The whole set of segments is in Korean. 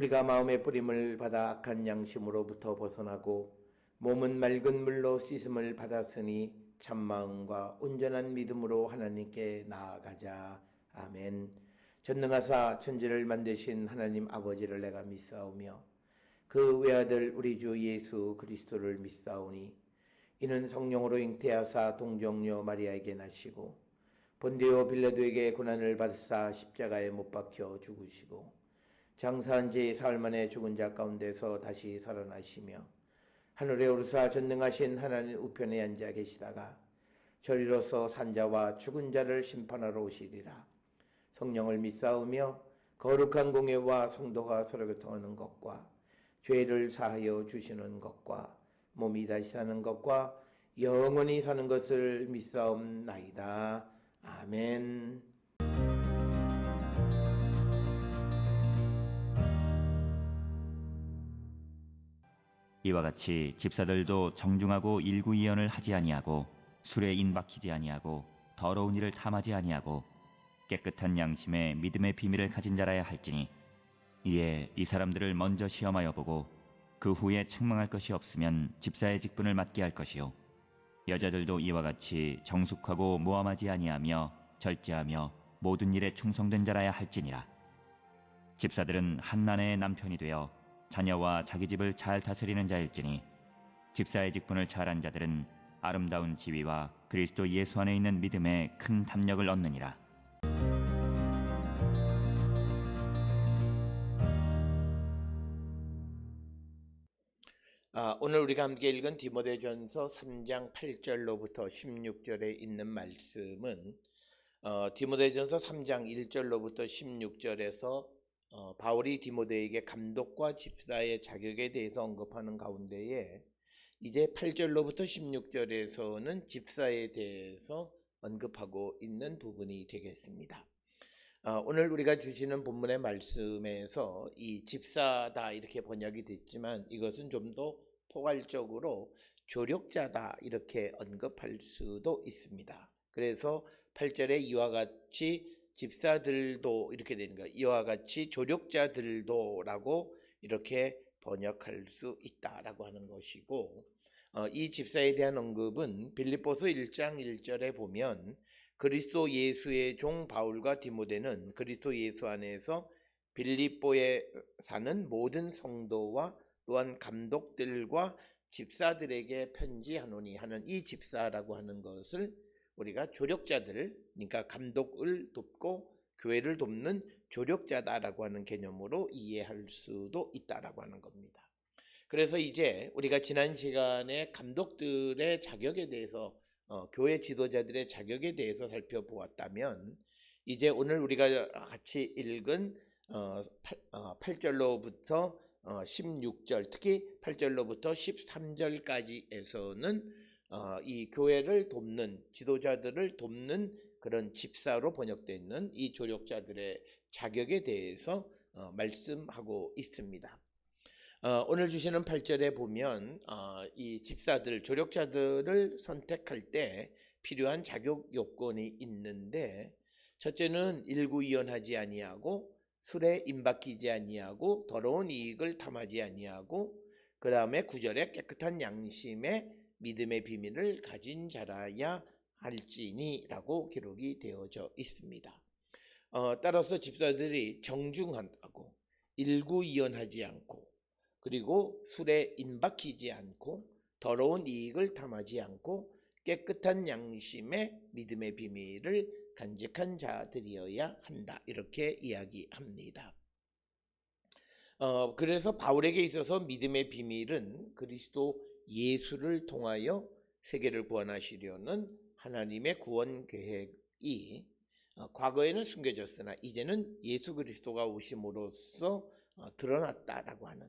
우리가 마음의 뿌림을 받아 악한 양심으로부터 벗어나고 몸은 맑은 물로 씻음을 받았으니 참마음과 온전한 믿음으로 하나님께 나아가자. 아멘. 전능하사 천지를 만드신 하나님 아버지를 내가 믿사오며 그 외아들 우리 주 예수 그리스도를 믿사오니 이는 성령으로 잉태하사 동정녀 마리아에게 나시고 본디오 빌라도에게 고난을 받으사 십자가에 못 박혀 죽으시고 장사한 지 사흘 만에 죽은 자 가운데서 다시 살아나시며 하늘에 오르사 전능하신 하나님 우편에 앉아 계시다가 저리로서 산자와 죽은 자를 심판하러 오시리라. 성령을 믿사오며 거룩한 공예와 성도가 서로 교통하는 것과 죄를 사하여 주시는 것과 몸이 다시 사는 것과 영원히 사는 것을 믿사옵나이다. 아멘. 이와 같이 집사들도 정중하고 일구이연을 하지 아니하고 술에 인박히지 아니하고 더러운 일을 탐하지 아니하고 깨끗한 양심에 믿음의 비밀을 가진 자라야 할지니 이에 이 사람들을 먼저 시험하여 보고 그 후에 책망할 것이 없으면 집사의 직분을 맡게 할 것이요 여자들도 이와 같이 정숙하고 모함하지 아니하며 절제하며 모든 일에 충성된 자라야 할지니라. 집사들은 한 아내의 남편이 되어 자녀와 자기 집을 잘 다스리는 자일지니 집사의 직분을 잘한 자들은 아름다운 지위와 그리스도 예수 안에 있는 믿음에 큰 담력을 얻느니라. 오늘 우리가 함께 읽은 디모데전서 3장 8절로부터 16절에 있는 말씀은 디모데전서 3장 1절로부터 16절에서 바울이 디모데에게 감독과 집사의 자격에 대해서 언급하는 가운데에 이제 8절로부터 16절에서는 집사에 대해서 언급하고 있는 부분이 되겠습니다. 오늘 우리가 주시는 본문의 말씀에서 이 집사다 이렇게 번역이 됐지만 이것은 좀 더 포괄적으로 조력자다 이렇게 언급할 수도 있습니다. 그래서 8절에 이와 같이 집사들도 이렇게 되는 거예요. 이와 같이 조력자들도 라고 이렇게 번역할 수 있다라고 하는 것이고 이 집사에 대한 언급은 빌립보서 1장 1절에 보면 그리스도 예수의 종 바울과 디모데는 그리스도 예수 안에서 빌립보에 사는 모든 성도와 또한 감독들과 집사들에게 편지하노니 하는 이 집사라고 하는 것을 우리가 조력자들, 그러니까 감독을 돕고 교회를 돕는 조력자다라고 하는 개념으로 이해할 수도 있다라고 하는 겁니다. 그래서 이제 우리가 지난 시간에 감독들의 자격에 대해서 교회 지도자들의 자격에 대해서 살펴보았다면 이제 오늘 우리가 같이 읽은 8절로부터 16절 특히 8절로부터 13절까지에서는 이 교회를 돕는 지도자들을 돕는 그런 집사로 번역되어 있는 이 조력자들의 자격에 대해서 말씀하고 있습니다. 오늘 주시는 8절에 보면 이 집사들, 조력자들을 선택할 때 필요한 자격 요건이 있는데 첫째는 일구이연하지 아니하고 술에 임박히지 아니하고 더러운 이익을 탐하지 아니하고 그 다음에 9절에 깨끗한 양심에 믿음의 비밀을 가진 자라야 할지니 라고 기록이 되어져 있습니다. 따라서 집사들이 정중하고 일구이연하지 않고 그리고 술에 임박히지 않고 더러운 이익을 탐하지 않고 깨끗한 양심에 믿음의 비밀을 간직한 자들이어야 한다 이렇게 이야기합니다. 그래서 바울에게 있어서 믿음의 비밀은 그리스도 예수를 통하여 세계를 구원하시려는 하나님의 구원 계획이 과거에는 숨겨졌으나 이제는 예수 그리스도가 오심으로써 드러났다라고 하는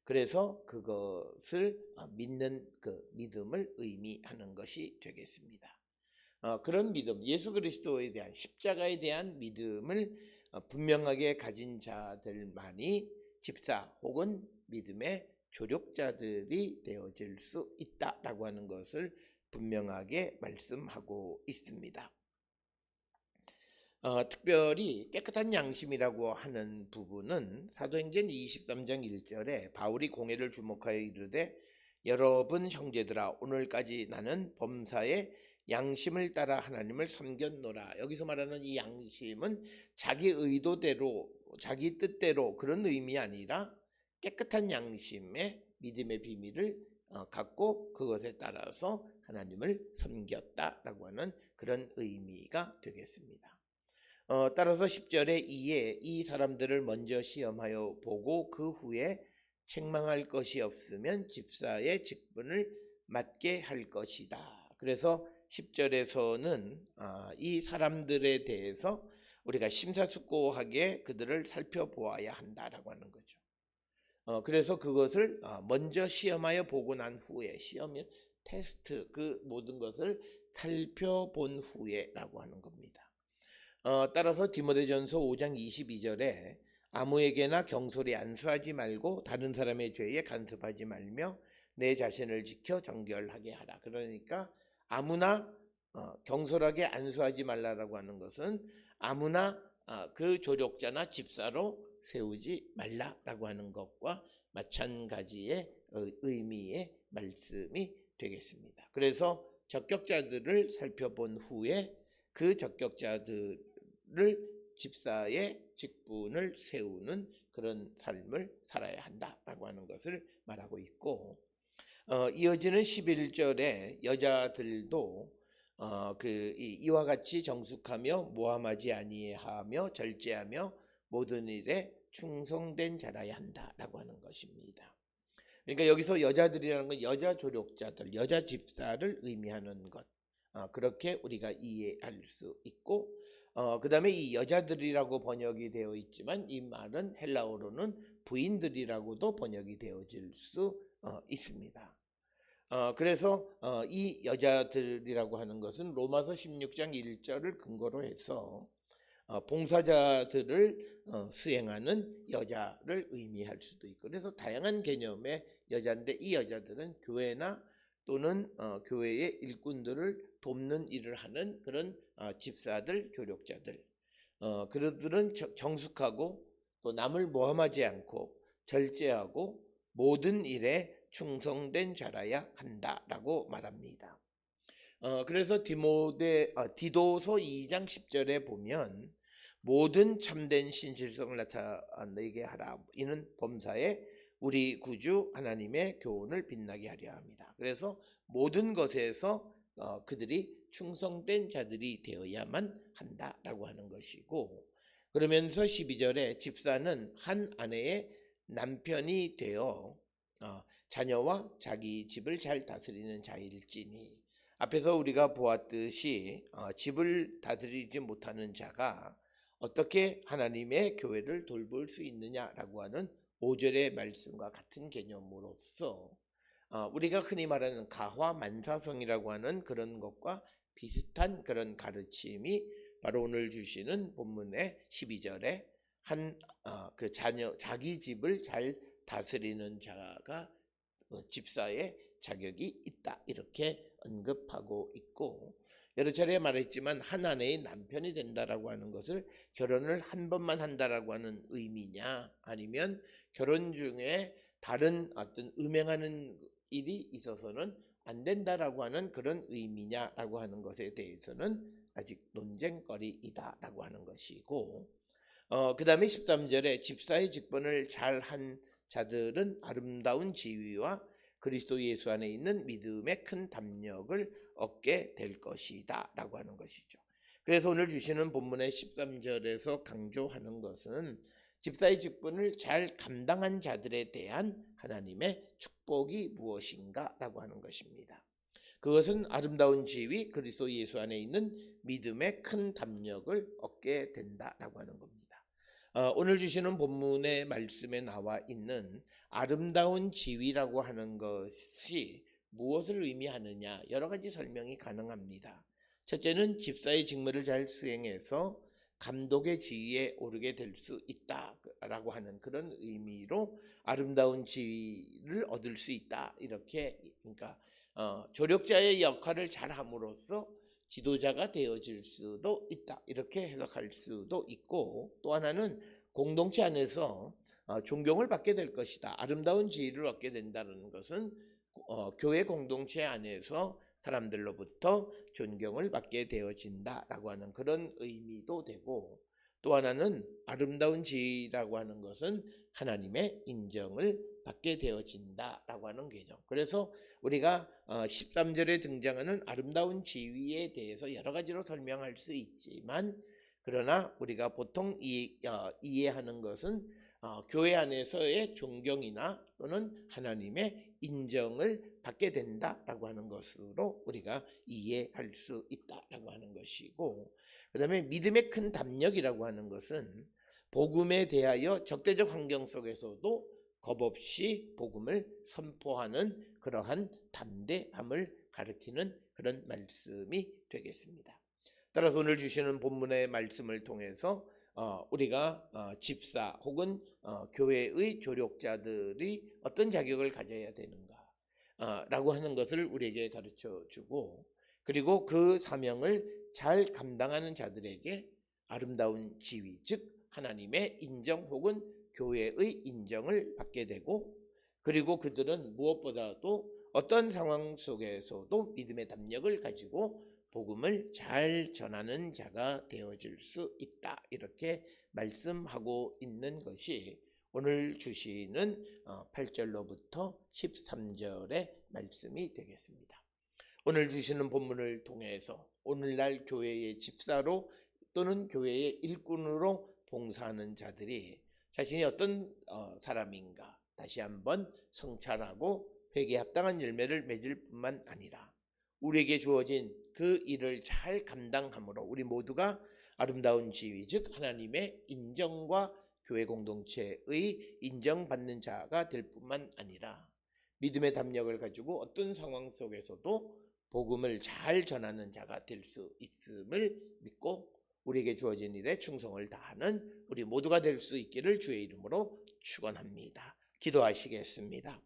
그래서 그것을 믿는 그 믿음을 의미하는 것이 되겠습니다. 그런 믿음, 예수 그리스도에 대한 십자가에 대한 믿음을 분명하게 가진 자들만이 집사 혹은 믿음의 조력자들이 되어질 수 있다라고 하는 것을 분명하게 말씀하고 있습니다. 특별히 깨끗한 양심이라고 하는 부분은 사도행전 23장 1절에 바울이 공회를 주목하여 이르되 여러분 형제들아 오늘까지 나는 범사에 양심을 따라 하나님을 섬겼노라. 여기서 말하는 이 양심은 자기 의도대로 자기 뜻대로 그런 의미 아니라 깨끗한 양심의 믿음의 비밀을 갖고 그것에 따라서 하나님을 섬겼다라고 하는 그런 의미가 되겠습니다. 따라서 10절에 이에 이 사람들을 먼저 시험하여 보고 그 후에 책망할 것이 없으면 집사의 직분을 맡게 할 것이다. 그래서 10절에서는 이 사람들에 대해서 우리가 심사숙고하게 그들을 살펴보아야 한다라고 하는 거죠. 그래서 그것을 먼저 시험하여 보고 난 후에 시험이 테스트 그 모든 것을 살펴본 후에라고 하는 겁니다. 따라서 디모데전서 5장 22절에 아무에게나 경솔히 안수하지 말고 다른 사람의 죄에 간섭하지 말며 내 자신을 지켜 정결하게 하라. 그러니까 아무나 경솔하게 안수하지 말라라고 하는 것은 아무나 그 조력자나 집사로 세우지 말라라고 하는 것과 마찬가지의 의미의 말씀이 되겠습니다. 그래서 적격자들을 살펴본 후에 그 적격자들을 집사의 직분을 세우는 그런 삶을 살아야 한다라고 하는 것을 말하고 있고 이어지는 11절에 여자들도 이와 같이 정숙하며 모함하지 아니하며 절제하며 모든 일에 충성된 자라야 한다라고 하는 것입니다. 그러니까 여기서 여자들이라는 건 여자 조력자들, 여자 집사를 의미하는 것. 그렇게 우리가 이해할 수 있고 그 다음에 이 여자들이라고 번역이 되어 있지만 이 말은 헬라어로는 부인들이라고도 번역이 되어질 수 있습니다. 그래서 이 여자들이라고 하는 것은 로마서 16장 1절을 근거로 해서 봉사자들을 수행하는 여자를 의미할 수도 있고 그래서 다양한 개념의 여자인데 이 여자들은 교회나 또는 교회의 일꾼들을 돕는 일을 하는 그런 집사들, 조력자들 그들은 정숙하고 또 남을 모함하지 않고 절제하고 모든 일에 충성된 자라야 한다라고 말합니다. 그래서 디도서 2장 10절에 보면 모든 참된 신실성을 나타내게 하라. 이는 범사에 우리 구주 하나님의 교훈을 빛나게 하려 합니다. 그래서 모든 것에서 그들이 충성된 자들이 되어야만 한다라고 하는 것이고 그러면서 12절에 집사는 한 아내의 남편이 되어 자녀와 자기 집을 잘 다스리는 자일지니 앞에서 우리가 보았듯이 집을 다스리지 못하는 자가 어떻게 하나님의 교회를 돌볼 수 있느냐라고 하는 5절의 말씀과 같은 개념으로서 우리가 흔히 말하는 가화만사성이라고 하는 그런 것과 비슷한 그런 가르침이 바로 오늘 주시는 본문의 12절에 그 자기 집을 잘 다스리는 자가 집사의 자격이 있다 이렇게 언급하고 있고 여러 차례 말했지만 한 아내의 남편이 된다라고 하는 것을 결혼을 한 번만 한다라고 하는 의미냐 아니면 결혼 중에 다른 어떤 음행하는 일이 있어서는 안 된다라고 하는 그런 의미냐라고 하는 것에 대해서는 아직 논쟁거리이다라고 하는 것이고 그 다음에 13절에 집사의 직분을 잘한 자들은 아름다운 지위와 그리스도 예수 안에 있는 믿음의 큰 담력을 얻게 될 것이다 라고 하는 것이죠. 그래서 오늘 주시는 본문의 13절에서 강조하는 것은 집사의 직분을 잘 감당한 자들에 대한 하나님의 축복이 무엇인가 라고 하는 것입니다. 그것은 아름다운 지위 그리스도 예수 안에 있는 믿음의 큰 담력을 얻게 된다라고 하는 겁니다. 오늘 주시는 본문의 말씀에 나와 있는 아름다운 지위라고 하는 것이 무엇을 의미하느냐 여러 가지 설명이 가능합니다. 첫째는 집사의 직무를 잘 수행해서 감독의 지위에 오르게 될 수 있다라고 하는 그런 의미로 아름다운 지위를 얻을 수 있다 이렇게 그러니까 조력자의 역할을 잘 함으로써 지도자가 되어질 수도 있다. 이렇게 해석할 수도 있고, 또 하나는 공동체 안에서 존경을 받게 될 것이다. 아름다운 지위를 얻게 된다는 것은 교회 공동체 안에서 사람들로부터 존경을 받게 되어진다라고 하는 그런 의미도 되고, 또 하나는 아름다운 지위라고 하는 것은 하나님의 인정을 받게 되어진다라고 하는 개념. 그래서 우리가 13절에 등장하는 아름다운 지위에 대해서 여러 가지로 설명할 수 있지만, 그러나 우리가 보통 이해하는 것은 교회 안에서의 존경이나 또는 하나님의 인정을 받게 된다라고 하는 것으로 우리가 이해할 수 있다라고 하는 것이고, 그 다음에 믿음의 큰 담력이라고 하는 것은 복음에 대하여 적대적 환경 속에서도 겁없이 복음을 선포하는 그러한 담대함을 가리키는 그런 말씀이 되겠습니다. 따라서 오늘 주시는 본문의 말씀을 통해서 우리가 집사 혹은 교회의 조력자들이 어떤 자격을 가져야 되는가 라고 하는 것을 우리에게 가르쳐 주고, 그리고 그 사명을 잘 감당하는 자들에게 아름다운 지위, 즉 하나님의 인정 혹은 교회의 인정을 받게 되고, 그리고 그들은 무엇보다도 어떤 상황 속에서도 믿음의 담력을 가지고 복음을 잘 전하는 자가 되어질 수 있다. 이렇게 말씀하고 있는 것이 오늘 주시는 8절로부터 13절의 말씀이 되겠습니다. 오늘 주시는 본문을 통해서 오늘날 교회의 집사로 또는 교회의 일꾼으로 봉사하는 자들이 자신이 어떤 사람인가 다시 한번 성찰하고 회개에 합당한 열매를 맺을 뿐만 아니라 우리에게 주어진 그 일을 잘 감당함으로 우리 모두가 아름다운 지위, 즉 하나님의 인정과 교회 공동체의 인정받는 자가 될 뿐만 아니라 믿음의 담력을 가지고 어떤 상황 속에서도 복음을 잘 전하는 자가 될 수 있음을 믿고 우리에게 주어진 일에 충성을 다하는 우리 모두가 될 수 있기를 주의 이름으로 축원합니다. 기도하시겠습니다.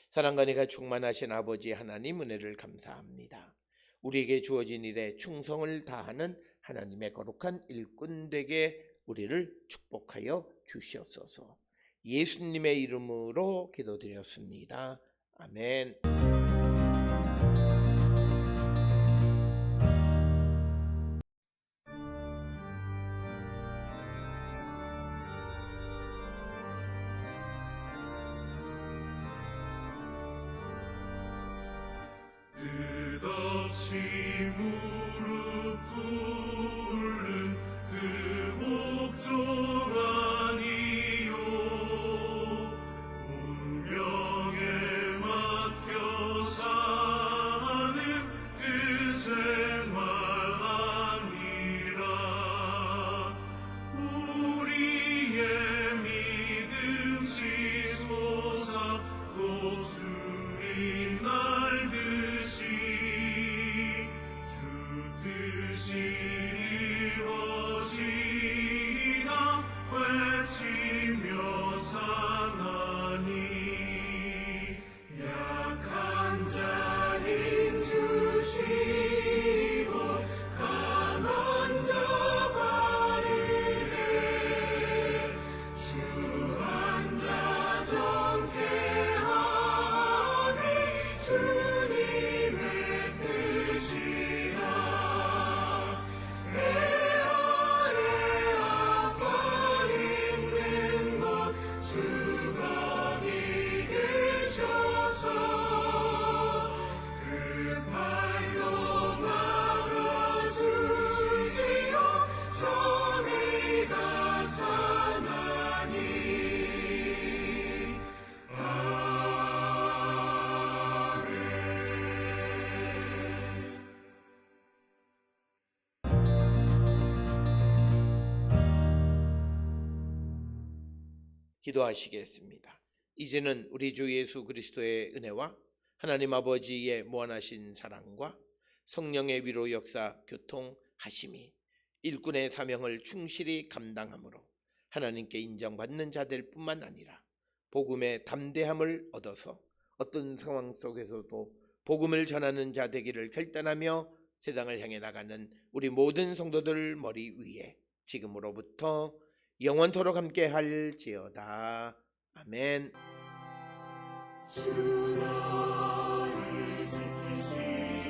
사랑과 은혜가 충만하신 아버지 하나님, 은혜를 감사합니다. 우리에게 주어진 일에 충성을 다하는 하나님의 거룩한 일꾼 되게 우리를 축복하여 주시옵소서. 예수님의 이름으로 기도드렸습니다. 아멘. 끝없이 무릎 꿇는 그 목적 아니요 운명에 맡겨 사는 그 생활 아니라 우리의 믿음 치솟아 독수리 날듯이 주 뜻이 이루어지나 외치며 사나니 약한 자 힘 주시고 강한 자 바르게 주한 자 정케 하니 주님의 뜻이라 내 아래 앞발 있는 곳 주가 이기셔서 그 발로 막아주시오 정의가 사나니 기도하시겠습니다. 이제는 우리 주 예수 그리스도의 은혜와 하나님 아버지의 무한하신 사랑과 성령의 위로 역사 교통하심이 일꾼의 사명을 충실히 감당함으로 하나님께 인정받는 자들 뿐만 아니라 복음의 담대함을 얻어서 어떤 상황 속에서도 복음을 전하는 자 되기를 결단하며 세상을 향해 나가는 우리 모든 성도들 머리 위에 지금으로부터 영원토록 함께 할지어다. 아멘. 주 너를 지키시